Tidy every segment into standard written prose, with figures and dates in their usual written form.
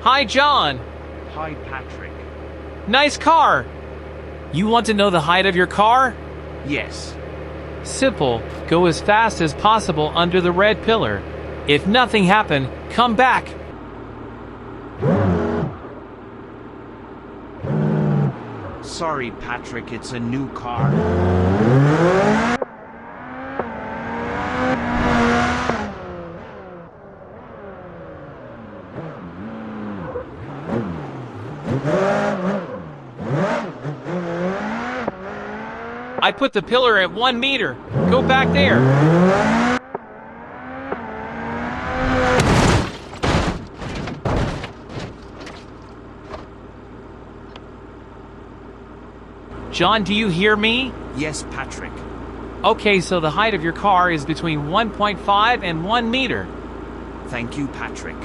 Hi, John. Hi, Patrick. Nice car. You want to know the height of your car? Yes. Simple. Go as fast as possible under the red pillar. If nothing happened, come back. Sorry, Patrick, it's a new car. I put the pillar at 1 meter. Go back there. John, do you hear me? Yes, Patrick. Okay, so the height of your car is between 1.5 and 1 meter. Thank you, Patrick.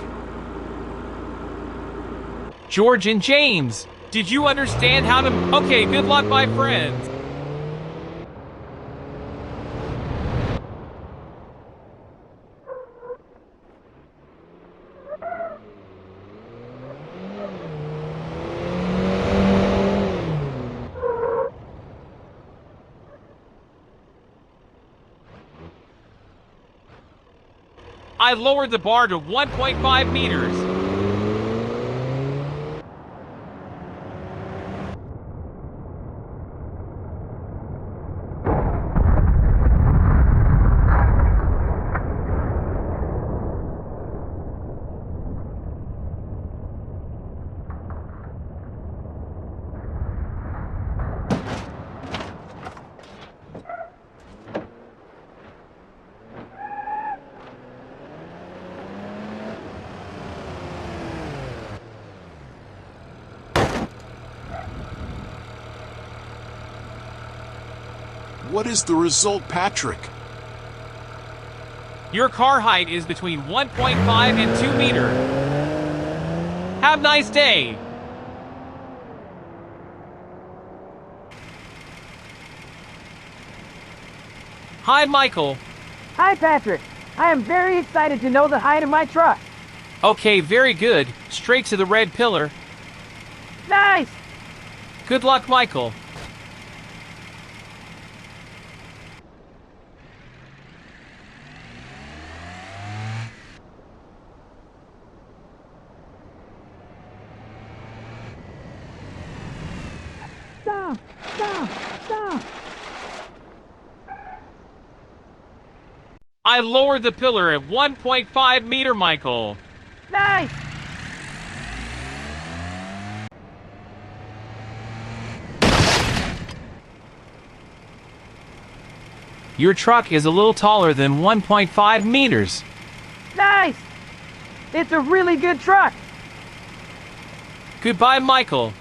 George and James, did you understand how to... Okay, good luck, my friends. I lowered the bar to 1.5 meters. What is the result, Patrick? Your car height is between 1.5 and 2 meter. Have a nice day. Hi, Michael. Hi, Patrick. I am very excited to know the height of my truck. Okay, very good. Straight to the red pillar. Nice! Good luck, Michael. Stop! Stop! Stop! I lowered the pillar at 1.5 meter, Michael. Nice! Your truck is a little taller than 1.5 meters. Nice! It's a really good truck. Goodbye, Michael.